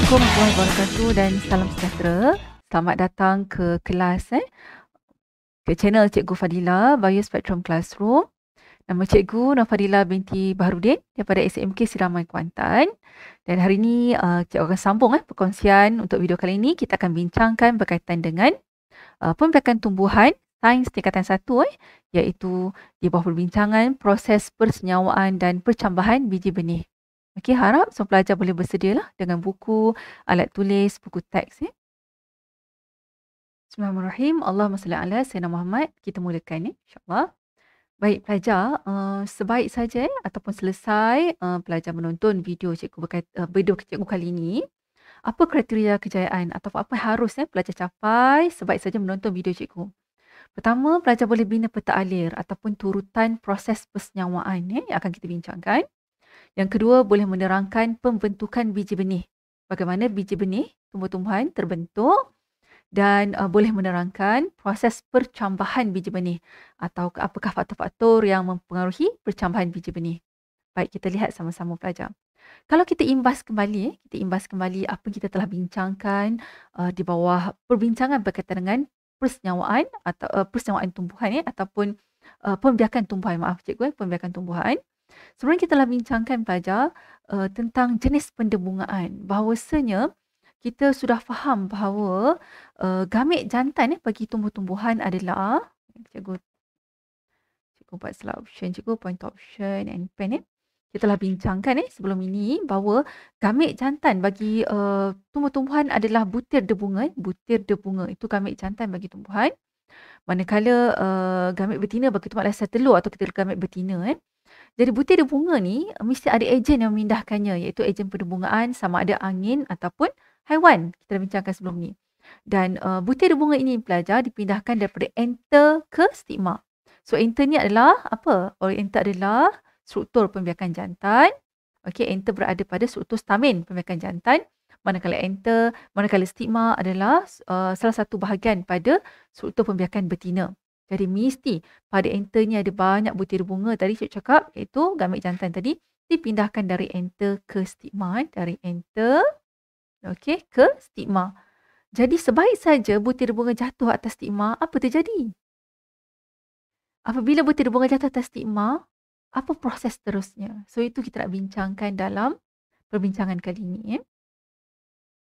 Assalamualaikum warahmatullahi wabarakatuh dan salam sejahtera. Selamat datang ke kelas ke channel Cikgu Fadila Biospectrum Classroom. Nama Cikgu Fadila binti Baharudin daripada SMK Siraman Kuantan. Dan hari ini Cikgu akan sambung perkongsian untuk video kali ini. Kita akan bincangkan berkaitan dengan pembiakan tumbuhan sains tingkatan 1 iaitu di bawah perbincangan proses persenyawaan dan percambahan biji benih. Okey, harap semua pelajar boleh bersedialah dengan buku, alat tulis, buku teks. Bismillahirrahmanirrahim. Allahumma salli ala Sayyidina Muhammad. Kita mulakan insyaAllah. Baik pelajar, sebaik saja ataupun selesai pelajar menonton video video cikgu kali ini, apa kriteria kejayaan atau apa yang harus pelajar capai sebaik saja menonton video cikgu? Pertama, pelajar boleh bina peta alir ataupun turutan proses persenyawaan yang akan kita bincangkan. Yang kedua, boleh menerangkan pembentukan biji benih. Bagaimana biji benih, tumbuh-tumbuhan terbentuk dan boleh menerangkan proses percambahan biji benih atau apakah faktor-faktor yang mempengaruhi percambahan biji benih. Baik, kita lihat sama-sama pelajar. Kalau kita imbas kembali apa yang kita telah bincangkan di bawah perbincangan berkaitan dengan persenyawaan atau persenyawaan tumbuhan ataupun pembiakan tumbuhan. Maaf cikgu, pembiakan tumbuhan. Sebenarnya kita telah bincangkan pelajar tentang jenis pendebungaan. Bahawasanya kita sudah faham bahawa gamit jantan bagi tumbuh-tumbuhan adalah cikgu buat slide option, cikgu point option and pen kita telah bincangkan sebelum ini bahawa gamit jantan bagi tumbuh-tumbuhan adalah butir debunga. Butir debunga itu gamit jantan bagi tumbuhan. Manakala gamit betina bagi tumbuhan adalah sel telur atau kita gamit betina. Jadi butir debunga ni mesti ada ejen yang memindahkannya, iaitu ejen pendebungaan sama ada angin ataupun haiwan. Kita dah bincangkan sebelum ni. Dan butir debunga ini pelajar dipindahkan daripada enter ke stigma. So enter ni adalah apa? Enter adalah struktur pembiakan jantan. Okey, enter berada pada struktur stamen pembiakan jantan. Manakala stigma adalah salah satu bahagian pada struktur pembiakan betina. Jadi mesti pada enter ni ada banyak butir bunga tadi cikgu cakap, iaitu gamit jantan tadi dipindahkan dari enter ke stigma. Dari enter ke stigma. Jadi sebaik saja butir bunga jatuh atas stigma, apa terjadi? Apabila butir bunga jatuh atas stigma, apa proses terusnya? So itu kita nak bincangkan dalam perbincangan kali ini.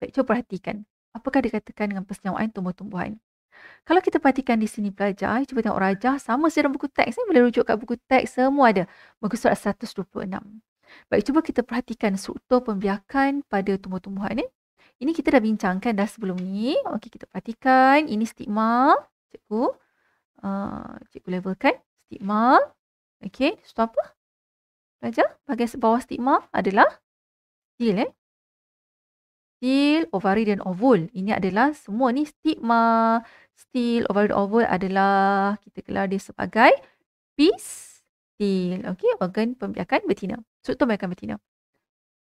Baik, cuba perhatikan. Apakah dikatakan dengan persenyawaan tumbuh-tumbuhan? Kalau kita perhatikan di sini pelajar, cuba tengok rajah sama dalam buku teks. Boleh rujuk kat buku teks, semua ada. Muka surat 126. Baik, cuba kita perhatikan struktur pembiakan pada tumbuh-tumbuhan. Ini kita dah bincangkan dah sebelum ni. Okey, kita perhatikan. Ini stigma. Cikgu levelkan. Stigma. Okey, struktur apa? Pelajar, bahagian bawah stigma adalah stil. Stil, ovari dan ovul. Ini adalah semua ni stigma. Stil, ovari dan ovul adalah kita gelar dia sebagai pistil. Okey, organ pembiakan betina. Struktur pembiakan betina.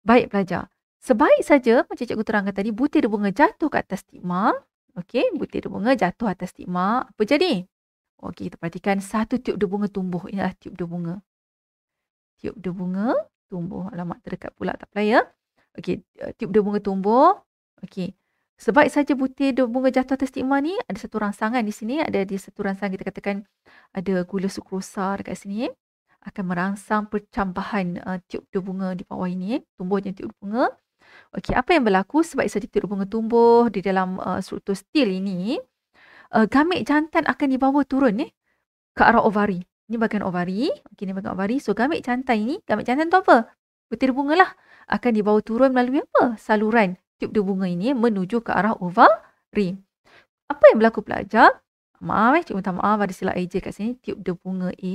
Baik pelajar. Sebaik saja macam cikgu terangkan tadi, butir bunga jatuh ke atas stigma. Okey, butir bunga jatuh atas stigma. Apa jadi? Okey, kita perhatikan satu tiup debunga tumbuh. Ini adalah tiup debunga. Tiup debunga tumbuh. Alamak, terdekat pula tak pelaya. Okey, tiup debunga tumbuh. Okey. Sebaik saja butir debunga jatuh atas stigma ni, ada satu rangsangan di sini. Ada di satu rangsangan kita katakan ada gula sukrosa dekat sini. Akan merangsang percambahan tiup debunga di bawah ini. Tumbuhnya tiup debunga. Okey, apa yang berlaku sebaik saja tiup debunga tumbuh di dalam struktur stil ini, gamit jantan akan dibawa turun ke arah ovari. Ini bahagian ovari. Okey, ini bahagian ovari. So gamit jantan tu apa? Butir bunga lah. Akan dibawa turun melalui apa? Saluran tiup debunga ini menuju ke arah ovari. Apa yang berlaku pelajar? Maaf cikgu minta maaf ada silap eja kat sini. Tiup debunga A.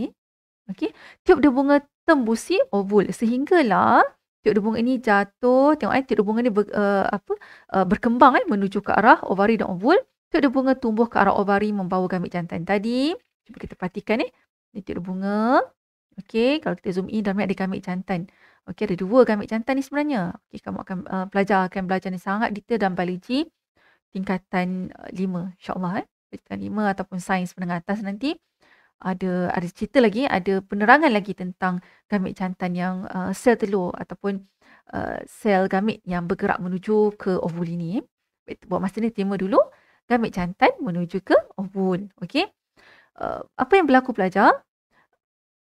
Okey. Tiup debunga tembusi ovul. Sehinggalah tiup debunga ini jatuh. Tengok tiup debunga ni berkembang menuju ke arah ovari dan ovul. Tiup debunga tumbuh ke arah ovari membawa gamit jantan tadi. Cuba kita perhatikan Ini tiup debunga. Okey, kalau kita zoom in dalam ni ada gamit jantan. Okey, ada dua gamit jantan ni sebenarnya. Okey, kamu akan pelajar akan belajar ni sangat detail dalam biologi tingkatan 5 insya-Allah tingkatan 5 ataupun sains menengah atas nanti. Ada cerita lagi, ada penerangan lagi tentang gamit jantan yang sel telur ataupun sel gamit yang bergerak menuju ke ovul ini. Baik, buat masa ni terima dulu gamit jantan menuju ke ovul. Okey. Apa yang berlaku pelajar?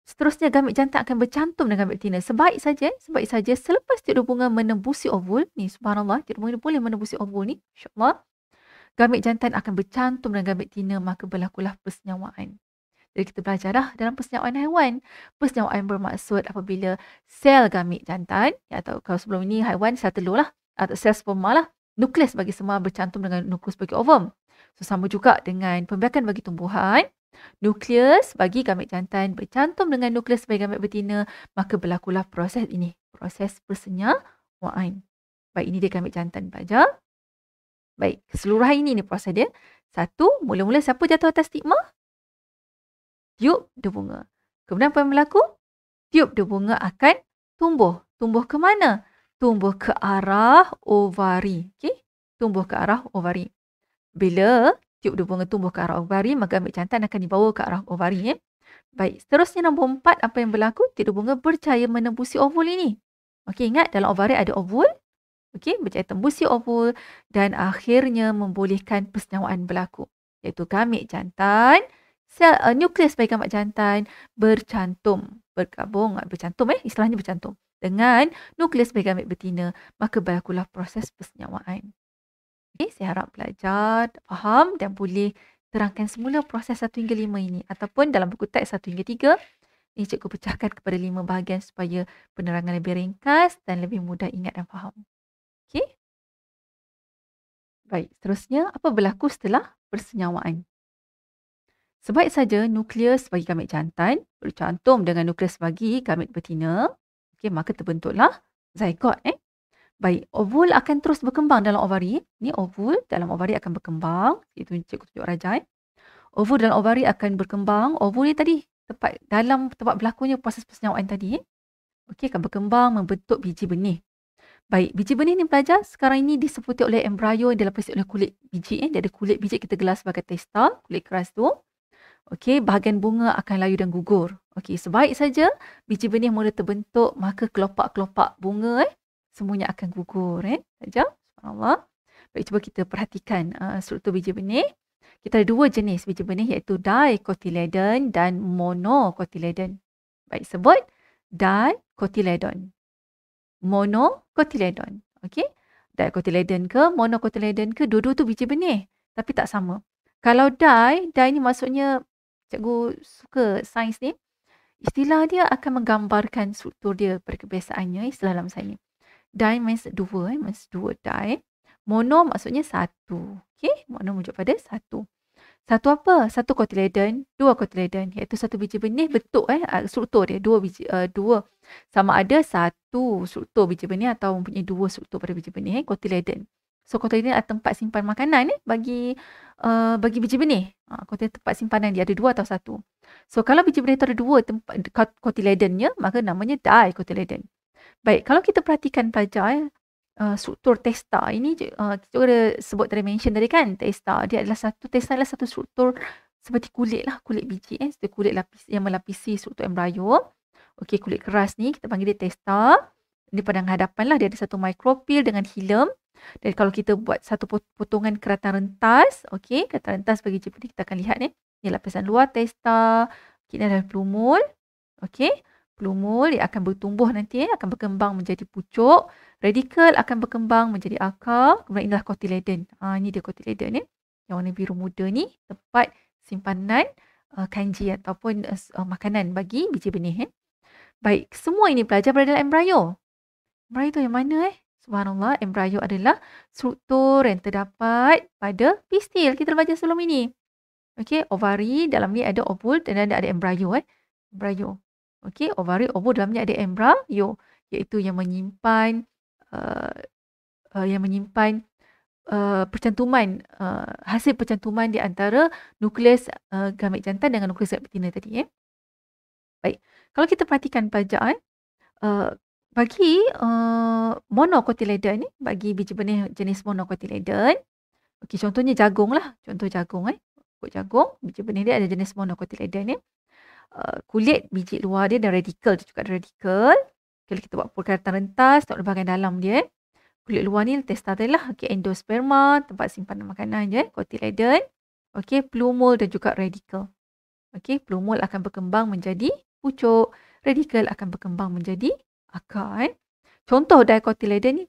Seterusnya gamit jantan akan bercantum dengan gamit betina. Sebaik saja selepas tiup bunga menembusi ovul, ni subhanallah, tiup bunga boleh menembusi ovul ni, insya-Allah. Gamit jantan akan bercantum dengan gamit betina, maka berlakulah persenyawaan. Jadi kita belajar dah dalam persenyawaan haiwan. Persenyawaan bermaksud apabila sel gamit jantan, atau kalau sebelum ini haiwan sel telur lah, atau sel sperma lah, nukleus bagi semua bercantum dengan nukleus bagi ovum. So sama juga dengan pembiakan bagi tumbuhan, nukleus bagi gamit jantan bercantum dengan nukleus bagi gamit betina, maka berlakulah proses ini, proses persenyawaan. Baik, ini dia gamit jantan pelajar. Baik, keseluruhan ini proses dia. Satu, mula-mula siapa jatuh atas stigma? Tiup dia bunga. Kemudian apa yang berlaku? Tiup dia bunga akan tumbuh. Tumbuh ke mana? Tumbuh ke arah ovari. Okey? Tumbuh ke arah ovari. Bila tiup dia bunga tumbuh ke arah ovari, maka gamit jantan akan dibawa ke arah ovari. Baik, seterusnya nombor 4, apa yang berlaku? Tiup dia bunga berjaya menembusi ovul ini. Okey, ingat dalam ovari ada ovul. Okey, berjaya tembusi ovul dan akhirnya membolehkan persenyawaan berlaku. Iaitu gamit jantan, sel nukleus bagi gamit jantan bercantum, istilahnya bercantum dengan nukleus bagi gamit betina, maka berlakulah proses persenyawaan. Okay, saya harap pelajar faham dan boleh terangkan semula proses 1 hingga 5 ini, ataupun dalam buku teks 1 hingga 3 ini cikgu pecahkan kepada 5 bahagian supaya penerangan lebih ringkas dan lebih mudah ingat dan faham. Okey. Baik, seterusnya apa berlaku setelah persenyawaan? Sebaik saja nukleus bagi gamit jantan bercantum dengan nukleus bagi gamit betina, okey, maka terbentuklah zygote. Baik, ovul akan terus berkembang dalam ovari. Ni ovul dalam ovari akan berkembang. Itu cikgu tunjuk rajai. Ovul dalam ovari akan berkembang. Ovul ni tadi dalam tempat berlakunya proses persenyawaan tadi. Okey, akan berkembang membentuk biji benih. Baik, biji benih ni pelajar sekarang ini diselimuti oleh embrio yang dilapisi oleh kulit biji. Dia ada kulit biji, kita gelar sebagai testa, kulit keras tu. Okey, bahagian bunga akan layu dan gugur. Okey, sebaik saja biji benih mula terbentuk, maka kelopak-kelopak bunga semuanya akan gugur. Saja. Subhanallah. Baik, cuba kita perhatikan struktur biji benih. Kita ada 2 jenis biji benih iaitu dicotyledon dan monocotyledon. Baik, sebut dicotyledon. Monocotyledon. Okey. Dicotyledon ke monocotyledon ke, dua-dua tu biji benih tapi tak sama. Kalau di ni maksudnya cikgu suka sains ni. Istilah dia akan menggambarkan struktur dia pada kebiasaannya, istilah dalam sains ni. Di means 2, means 2 di. Mono maksudnya 1. Okey, mono merujuk pada 1. Satu apa? 1 cotyledon, 2 cotyledon, iaitu 1 biji benih bentuk struktur dia 2 biji 2 sama ada 1 struktur biji benih atau mempunyai 2 struktur pada biji benih, cotyledon. So cotyledon adalah tempat simpan makanan bagi biji benih. Cotyledon tempat simpanan dia ada 2 atau 1. So kalau biji benih itu ada 2 tempat cotyledonnya, maka namanya dicotyledon. Baik, kalau kita perhatikan pelajar struktur testa ini, kita ada sebut tadi, mention tadi kan, testa adalah satu struktur seperti kulit lah, kulit biji seperti kulit lapis yang melapisi struktur embrio. Okey, kulit keras ni kita panggil dia testa. Di padang hadapan lah, dia ada satu micropyle dengan hilum. Dan kalau kita buat satu potongan keratan rentas, okey, keratan rentas bagi biji benih, kita akan lihat ni lapisan luar testa, ini adalah plumule. Okey, plumule dia akan bertumbuh nanti, akan berkembang menjadi pucuk. Radikal akan berkembang menjadi akar. Kemudian inilah cotyledon. Ini dia cotyledon ni. Yang warna biru muda ni tempat simpanan kanji ataupun makanan bagi biji benih. Baik, semua ini pelajar berada dalam embrio. Embrio tu yang mana Subhanallah, embrio adalah struktur yang terdapat pada pistil. Kita baca sebelum ini. Okey, ovari, dalam ni ada ovul dan ada embrio. Embrio. Okey, ovari, ovul, dalamnya ada embrio, iaitu yang menyimpan percantuman, hasil percantuman di antara nukleus gamit jantan dengan nukleus gamit betina tadi. Baik, kalau kita perhatikan pelajar bagi monocotyledon ni, bagi biji benih jenis monocotyledon, okey, contohnya jagung lah, contoh jagung jagung, biji benih dia ada jenis monocotyledon ni. Kulit biji luar dia dan radikal, dia juga ada radikal. Kalau kita buat perkara rentas, tengok bahagian dalam dia. Kulit luar ni testa tadi lah. Okey, endosperma, tempat simpanan makanan je. Cotyledon. Okey, plumule dan juga radical. Okey, plumule akan berkembang menjadi pucuk. Radical akan berkembang menjadi akar. Contoh dicotyledon ni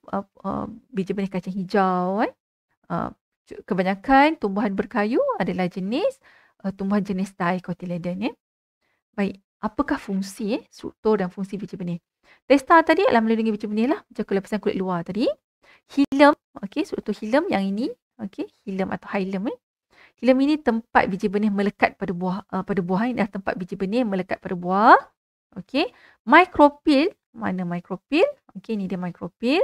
biji benih kacang hijau. Kebanyakan tumbuhan berkayu adalah jenis tumbuhan jenis dicotyledon. Baik, apakah fungsi struktur dan fungsi biji benih? Testa tadi adalah melindungi biji benih lah, macam lapisan kulit luar tadi. Hilum, okey, struktur hilum yang ini, okey, hilum atau hilum. Hilum ini tempat biji benih melekat pada buah ini adalah tempat biji benih melekat pada buah. Okey, micropyle, mana micropyle? Okey, ni dia micropyle.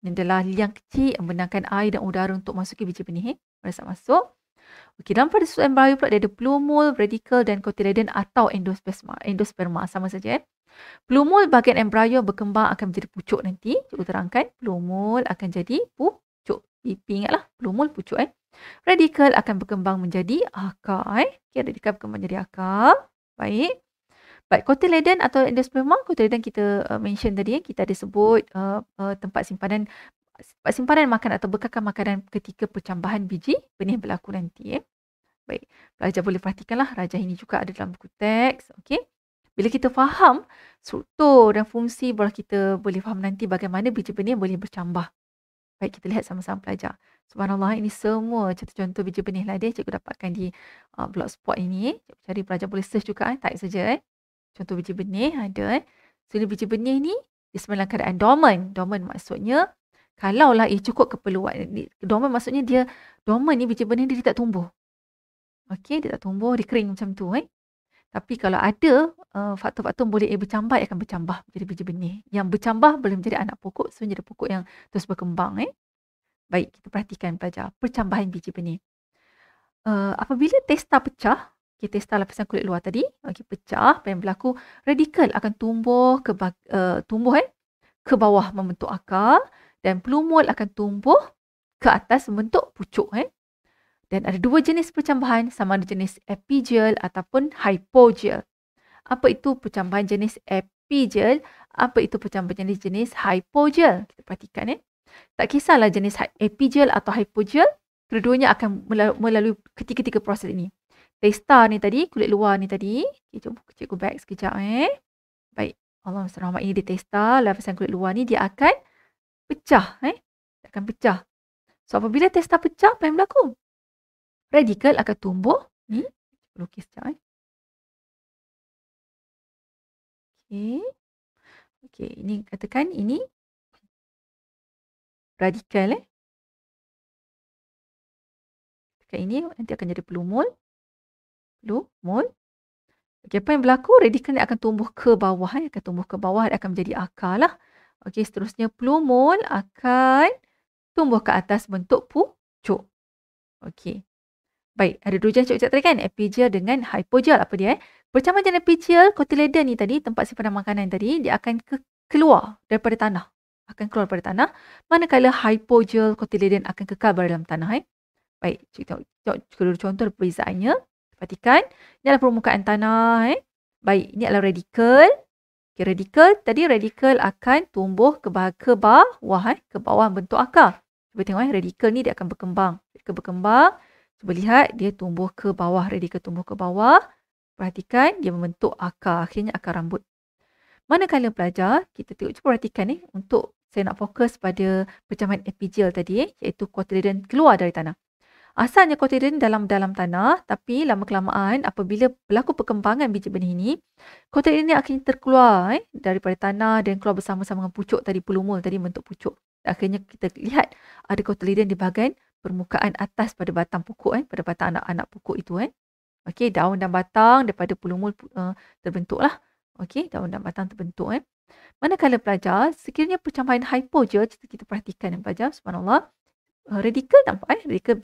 Ini adalah liang kecil yang benarkan air dan udara untuk masuki biji benih pada saat masuk. Okey, dalam pada susunan embrio pula dia ada plumule, radical dan cotyledon atau endosperma sama saja. Plumule bahagian embrio berkembang akan menjadi pucuk nanti. Cikgu terangkan, plumule akan jadi pucuk. Pipi ingatlah, plumule pucuk. Radical akan berkembang menjadi akar. Okey, radical berkembang menjadi akar. Baik. Baik, cotyledon atau endosperma, cotyledon kita mention tadi, kita ada sebut tempat simpanan makanan atau bekakan makanan ketika percambahan biji benih berlaku nanti. Baik, pelajar boleh perhatikanlah rajah ini juga ada dalam buku teks. Okey. Bila kita faham struktur dan fungsi, baru kita boleh faham nanti bagaimana biji benih boleh bercambah. Baik, kita lihat sama-sama pelajar. Subhanallah, ini semua contoh-contoh biji benih lah dia cikgu dapatkan di blogspot ini. Cikgu cari, pelajar boleh search juga, type saja. Contoh biji benih ada. So, biji benih ni disebut dalam keadaan dormant. Dormant maksudnya kalaulah ia cukup keperluan. Dormant maksudnya dia dormant ni biji benih dia tak tumbuh. Okey, dia tak tumbuh, dia kering macam tu. Tapi kalau ada faktor-faktor boleh ia bercambah, ia akan bercambah menjadi biji benih. Yang bercambah boleh menjadi anak pokok, so menjadi pokok yang terus berkembang. Baik, kita perhatikan pelajar percambahan biji benih. Apabila testa pecah, testa lapisan kulit luar tadi, pecah, apa yang berlaku? Radikal akan tumbuh ke bawah membentuk akar dan plumule akan tumbuh ke atas membentuk pucuk. Dan ada dua jenis percambahan, sama ada jenis epigeal ataupun hypogel. Apa itu percambahan jenis epigeal? Apa itu percambahan jenis hypogel? Kita perhatikan. Tak kisahlah jenis epigeal atau hypogel, kedua-duanya akan melalui ketiga-tiga proses ini. Testa ni tadi, kulit luar ni tadi. Okay, jom cikgu back sekejap. Baik, Allahumma salli ala Muhammad. Ini dia testa, lapisan kulit luar ni dia akan pecah. Dia akan pecah. So, apabila testa pecah, apa yang berlaku? Radikal akan tumbuh. Ni, lukis sekejap. Okey, ini katakan ini radikal. Katakan ini nanti akan jadi plumule. Okey, apa yang berlaku? Radikal ni akan tumbuh ke bawah. Akan tumbuh ke bawah, dia akan menjadi akar lah. Okey, seterusnya plumule akan tumbuh ke atas bentuk pucuk. Okey. Baik, ada dua jenis cikgu tadi kan, epigeal dengan hypogel. Apa dia? Percambahan jenis epigeal, cotyledon ni tadi, tempat simpanan makanan tadi, dia akan keluar daripada tanah. Akan keluar daripada tanah. Manakala hypogel, cotyledon akan kekal berada dalam tanah. Baik, cikgu tengok contoh perbezaannya. Perhatikan, ini adalah permukaan tanah. Baik, ini adalah radikal. Okay, radikal akan tumbuh ke bawah bentuk akar. Cuba tengok, radikal ni dia akan berkembang. Cuba lihat, dia tumbuh ke bawah. Radikal tumbuh ke bawah. Perhatikan, dia membentuk akar. Akhirnya akar rambut. Manakala pelajar, kita tengok, cuba perhatikan untuk saya nak fokus pada percambahan epigeal tadi, iaitu cotyledon keluar dari tanah. Asalnya cotyledon dalam tanah, tapi lama-kelamaan apabila berlaku perkembangan biji benih ini, cotyledon ini akhirnya terkeluar daripada tanah dan keluar bersama-sama dengan pucuk tadi, plumule tadi bentuk pucuk. Akhirnya kita lihat ada cotyledon di bahagian permukaan atas pada batang pokok, pada batang anak-anak pokok itu. Okey, daun dan batang daripada plumule terbentuklah. Okey, daun dan batang terbentuk. Manakala pelajar, sekiranya percambahan hypogel, kita perhatikan pelajar, subhanallah, radikal nampak radikal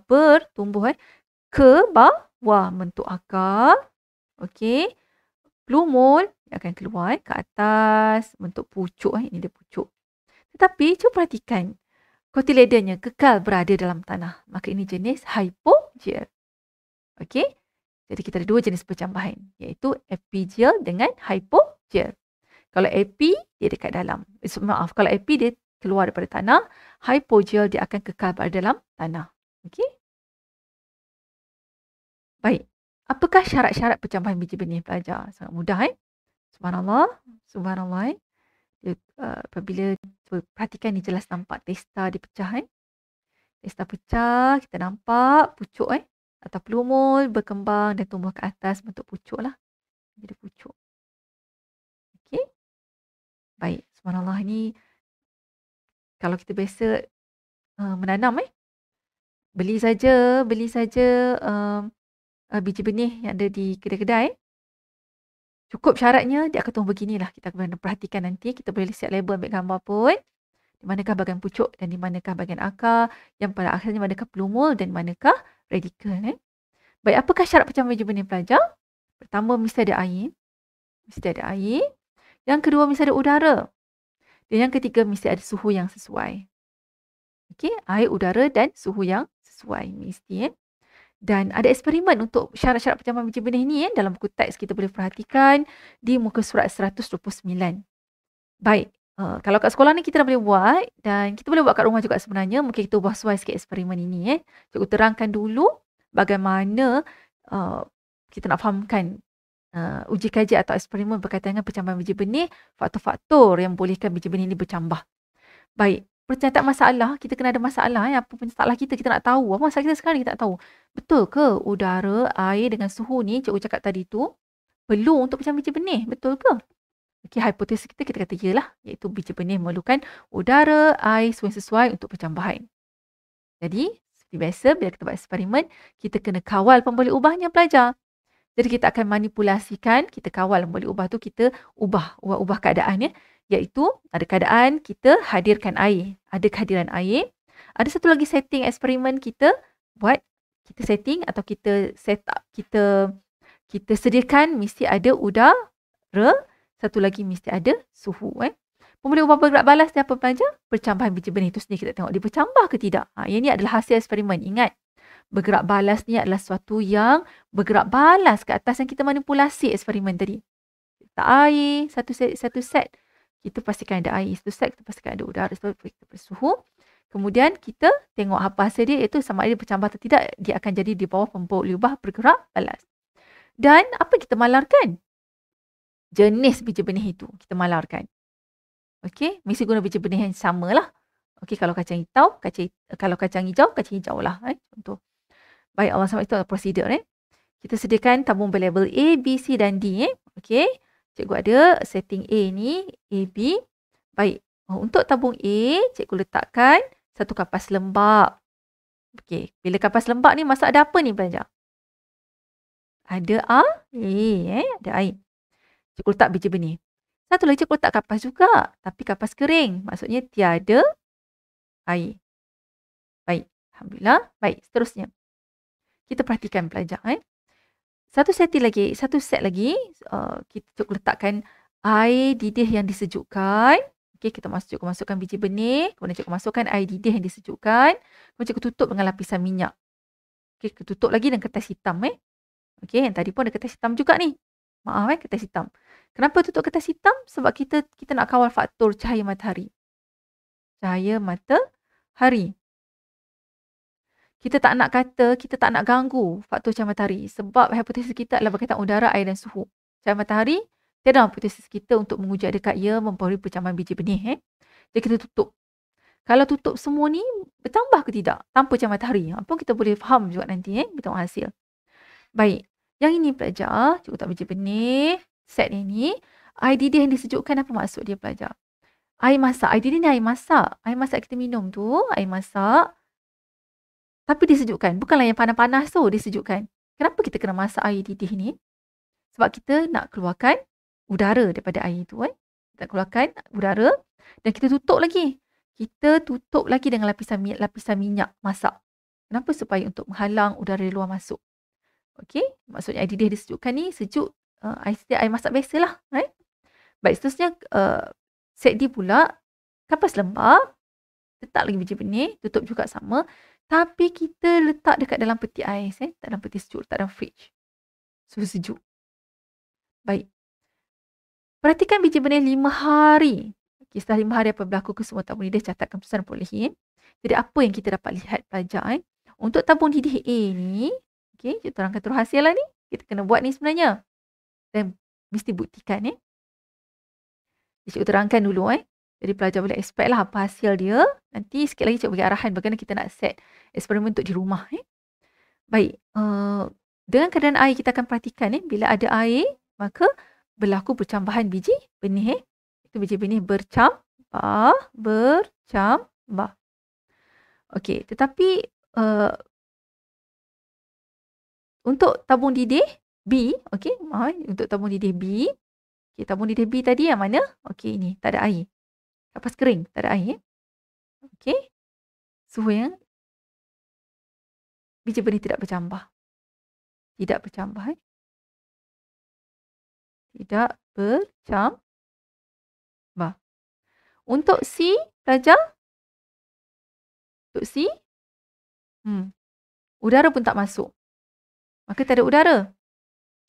bertumbuh ke bawah bentuk akar. Okey, plumule akan keluar ke atas bentuk pucuk. Ini dia pucuk. Tetapi cuba perhatikan, cotyledonnya kekal berada dalam tanah. Maka ini jenis hypogel. Okey. Jadi kita ada dua jenis percambahan, iaitu epigeal dengan hypogel. Kalau epi, dia dekat dalam. Maaf, kalau epi dia keluar daripada tanah, hypogel dia akan kekal pada dalam tanah. Okey? Baik. Apakah syarat-syarat pencambahan biji benih pelajar? Sangat mudah Subhanallah. Subhanallah Dia, apabila cuba perhatikan ni jelas nampak testa dia pecah Testa pecah, kita nampak pucuk atau pelumul berkembang dan tumbuh ke atas bentuk pucuk lah. Jadi pucuk. Okey. Baik. Subhanallah ni kalau kita biasa menanam beli saja biji benih yang ada di kedai-kedai. Cukup syaratnya dia akan tumbuh beginilah. Kita akan perhatikan nanti. Kita boleh siap label ambil gambar pun. Di manakah bahagian pucuk dan di manakah bahagian akar. Yang pada akhirnya manakah pelumul dan manakah radikal. Baik, apakah syarat pencambahan biji benih pelajar? Pertama, mesti ada air. Mesti ada air. Yang kedua, mesti ada udara. Dan yang ketiga, mesti ada suhu yang sesuai. Okey, air, udara dan suhu yang sesuai. Mesti Dan ada eksperimen untuk syarat-syarat pencambahan biji benih ni dalam buku teks kita boleh perhatikan di muka surat 129. Baik, kalau kat sekolah ni kita dah boleh buat dan kita boleh buat kat rumah juga sebenarnya. Mungkin kita ubah suai sikit eksperimen ini Cikgu terangkan dulu bagaimana kita nak fahamkan uji kaji atau eksperimen berkaitan dengan pencambahan biji benih, faktor-faktor yang bolehkan biji benih ni bercambah. Baik, penyertaan masalah, kita kena ada masalah apa masalah kita nak tahu. Apa masalah kita sekarang kita tak tahu. Betul ke udara, air dengan suhu ni cikgu cakap tadi tu perlu untuk pencambahan biji benih? Betul ke? Okey, hipotesis kita kata iyalah, iaitu biji benih memerlukan udara, air, suhu yang sesuai untuk pencambahan. Jadi, seperti biasa bila kita buat eksperimen, kita kena kawal pemboleh ubahnya pelajar. Jadi kita akan manipulasikan, kita kawal pemboleh ubah tu, kita ubah keadaan iaitu ada keadaan kita hadirkan air. Ada kehadiran air. Ada satu lagi setting eksperimen kita buat, kita setting atau kita set up, kita sediakan mesti ada udara, satu lagi mesti ada suhu. Pemboleh ubah bergerak balas ni apa pelajar? Percambahan biji benih itu sendiri kita tengok dia bercambah ke tidak. Yang ni adalah hasil eksperimen. Ingat, bergerak balas ni adalah sesuatu yang bergerak balas ke atas yang kita manipulasi eksperimen tadi. Kita air, satu set. Kita pastikan ada air. Satu set, kita pastikan ada udara. Kita suhu. Kemudian kita tengok apa hasil dia, iaitu sama ada bercambah atau tidak, dia akan jadi di bawah pemboleh ubah bergerak balas. Dan apa kita malarkan? Jenis biji benih itu kita malarkan. Okey, mesti guna biji benih yang sama lah. Okey, kalau kacang hijau, kacang hijau lah. Contoh. Baik, Allah SWT itu adalah prosedur. Kita sediakan tabung berlabel A, B, C dan D. Okey, cikgu ada setting A ni, A, B. Baik, untuk tabung A, cikgu letakkan satu kapas lembap. Okey, bila kapas lembap ni masak ada apa ni pelajar? Ada air. Ada air. Cikgu letak biji benih. Satu lagi cikgu letak kapas juga. Tapi kapas kering. Maksudnya tiada air. Baik. Alhamdulillah. Baik. Seterusnya. Kita perhatikan pelajar. Satu set lagi. Kita cikgu letakkan air didih yang disejukkan. Okey, kita masukkan biji benih. Kemudian cikgu masukkan air didih yang disejukkan. Kemudian cikgu tutup dengan lapisan minyak. Okey, kita tutup lagi dengan kertas hitam. Okey, yang tadi pun ada kertas hitam juga ni. Maaf kertas hitam. Kenapa tutup kertas hitam? Sebab kita nak kawal faktor cahaya matahari. Cahaya matahari. Kita tak nak ganggu faktor cahaya matahari. Sebab hipotesis kita adalah berkaitan udara, air dan suhu. Cahaya matahari, tiada hipotesis kita untuk menguji adakah ia mempengaruhi pencambahan biji benih. Jadi kita tutup. Kalau tutup semua ni, bertambah ke tidak? Tanpa cahaya matahari. Apa kita boleh faham juga nanti. Kita tengok hasil. Baik. Yang ini pelajar, cikgu tak biji benih, set ini, air didih yang disejukkan, apa maksud dia pelajar? Air masak. Air didih ni air masak. Air masak kita minum tu, air masak. Tapi disejukkan. Bukanlah yang panas-panas tu, disejukkan. Kenapa kita kena masak air didih ni? Sebab kita nak keluarkan udara daripada air tu. Kita keluarkan udara dan kita tutup lagi. Kita tutup lagi dengan lapisan minyak masak. Kenapa? Supaya untuk menghalang udara dari luar masuk. Okey, maksudnya air didih disejukkan ni sejuk, air masak biasalah. Baik, seterusnya set D pula, kapas lembap, letak lagi biji benih, tutup juga sama. Tapi kita letak dekat dalam peti ais, tak dalam peti sejuk, letak dalam fridge. Suhu sejuk. Baik. Perhatikan biji benih 5 hari. Okay, setelah 5 hari apa berlaku ke semua tabung didih, catatkan pesan perolehan. Jadi apa yang kita dapat lihat pelajar? Untuk tabung didih A ni, okay, kita terangkan terus hasil lah ni. Kita kena buat ni sebenarnya. Dan mesti buktikan Cikgu terangkan dulu Jadi pelajar boleh expect lah apa hasil dia. Nanti sikit lagi cikgu bagi arahan bagaimana kita nak set eksperimen untuk di rumah. Baik, dengan keadaan air kita akan perhatikan bila ada air, maka berlaku percambahan biji benih. Itu biji benih bercambah. Okey, tetapi untuk tabung didih B, okey, untuk tabung didih B, okay, tabung didih B tadi yang mana? Okey, ni tak ada air. Kapas kering, tak ada air. Okey. Suhu yang biji benih tidak bercambah. Tidak bercambah. Tidak bercambah. Untuk C, pelajar? Untuk C, udara pun tak masuk. Maka tak ada udara.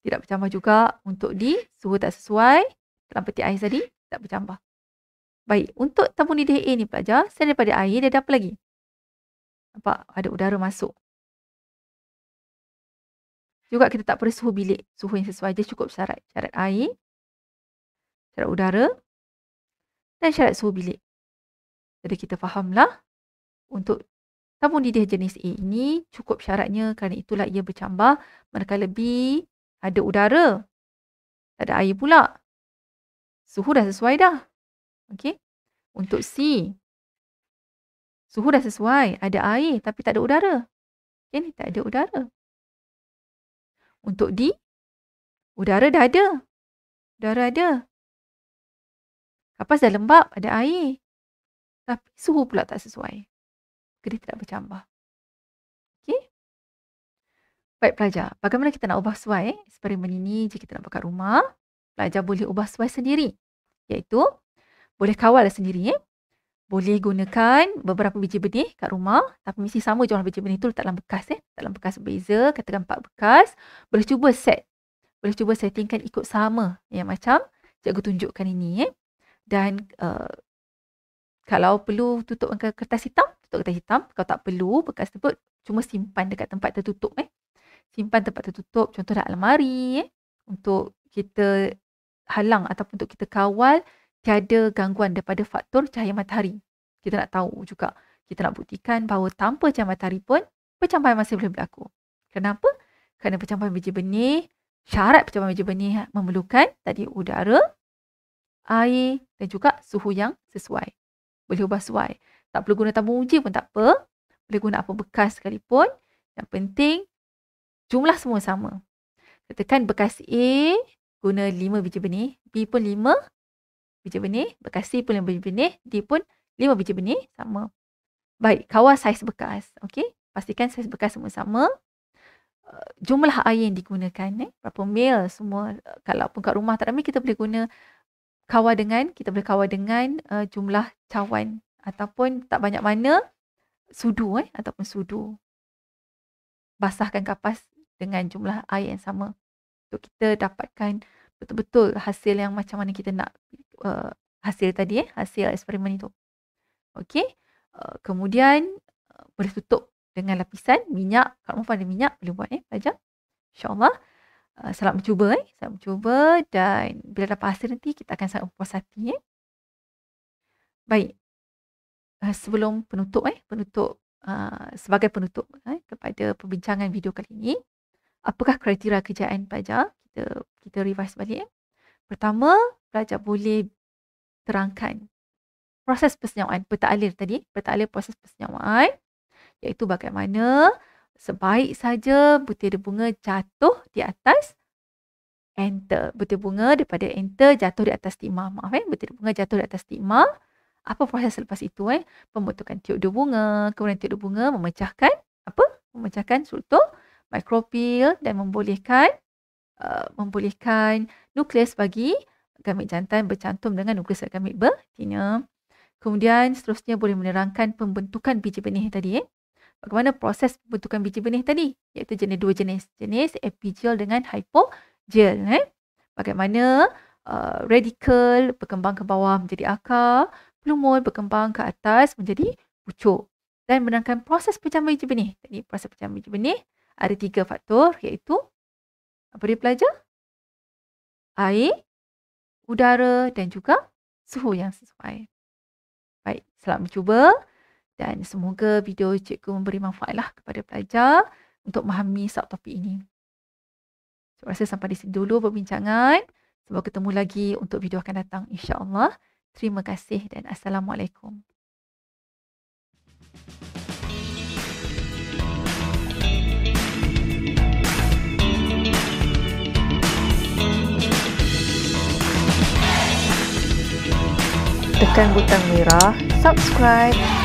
Tidak bercambah juga. Untuk D, suhu tak sesuai. Dalam peti ais tadi, tak bercambah. Baik, untuk tabung didih A ni pelajar, selain daripada air, dia ada apa lagi? Nampak? Ada udara masuk. Juga kita tak perlu suhu bilik. Suhu yang sesuai je cukup syarat. Syarat air, syarat udara, dan syarat suhu bilik. Jadi kita fahamlah untuk tabung didih jenis A ini cukup syaratnya, kerana itulah ia bercambah. Manakala B ada udara, tak ada air pula. Suhu dah sesuai dah. Okey. Untuk C, suhu dah sesuai, ada air tapi tak ada udara. Okey, ni tak ada udara. Untuk D, udara dah ada. Udara ada. Kapas dah lembap, ada air. Tapi suhu pula tak sesuai. Jadi tidak bercambah. Okey. Baik pelajar, bagaimana kita nak ubah suai eksperimen ini jika kita nak buat kat rumah? Pelajar boleh ubah suai sendiri. Iaitu, boleh kawal sendiri. Boleh gunakan beberapa biji benih kat rumah. Tapi mesti sama jumlah biji benih tu letak dalam bekas. Dalam bekas berbeza, katakan 4 bekas. Boleh cuba set. Boleh cuba settingkan ikut sama. Yang macam cikgu tunjukkan ini. Dan kalau perlu tutup dengan kertas hitam, tutup kertas hitam. Kalau tak perlu, bekas tersebut cuma simpan dekat tempat tertutup. Simpan tempat tertutup, contoh dalam almari. Untuk kita halang ataupun untuk kita kawal tiada gangguan daripada faktor cahaya matahari. Kita nak tahu juga. Kita nak buktikan bahawa tanpa cahaya matahari pun percambahan masih boleh berlaku. Kenapa? Kerana percambahan biji benih, syarat percambahan biji benih memerlukan tadi udara, air dan juga suhu yang sesuai. Boleh ubah suai. Tak perlu guna tabung uji pun tak apa. Boleh guna apa bekas sekalipun. Yang penting jumlah semua sama. Katakan bekas A guna 5 biji benih, B pun 5 biji benih, bekas C pun 5 biji benih, D pun 5 biji benih, sama. Baik, kawal saiz bekas. Okey, pastikan saiz bekas semua sama. Jumlah air yang digunakan, berapa mil semua. Kalau pun kat rumah tak ada mil, kita boleh guna kita boleh kawal dengan jumlah cawan ataupun tak banyak mana sudu ataupun sudu. Basahkan kapas dengan jumlah air yang sama untuk kita dapatkan betul-betul hasil yang macam mana kita nak hasil tadi hasil eksperimen itu. Okey. Kemudian boleh tutup dengan lapisan minyak. Kalau ada minyak boleh buat pelajar. InsyaAllah. Selamat mencuba Selamat mencuba dan bila dapat hasil nanti kita akan sangat puas hati Baik. Sebelum penutup sebagai penutup kepada perbincangan video kali ini, apakah kriteria kerjaan pelajar? Kita revise balik. Pertama, pelajar boleh terangkan proses persenyawaan, peta alir tadi, peta alir proses persenyawaan, iaitu bagaimana sebaik saja butir bunga jatuh di atas enter. Butir bunga daripada enter jatuh di atas stigma. Butir bunga jatuh di atas stigma. Apa proses selepas itu? Pembentukan tiup dua bunga, kemudian tiup dua bunga memecahkan memecahkan struktur mikropil dan membolehkan nukleus bagi gamit jantan bercantum dengan nukleus gamit betina. Kemudian seterusnya boleh menerangkan pembentukan biji benih tadi. Bagaimana proses pembentukan biji benih tadi? Iaitu dua jenis. Jenis epigel dengan hypogel. Bagaimana radikal berkembang ke bawah menjadi akar, plumul berkembang ke atas menjadi pucuk. Dan benarkan proses pencabulan biji benih. Jadi proses pencabulan biji benih ada 3 faktor, iaitu apa dia pelajar? Air, udara dan juga suhu yang sesuai. Baik, selamat mencuba dan semoga video cikgu memberi manfaatlah kepada pelajar untuk memahami subtopik ini. Saya rasa sampai di sini dulu perbincangan. Sampai ketemu lagi untuk video akan datang, insya-Allah. Terima kasih dan Assalamualaikum. Tekan butang merah subscribe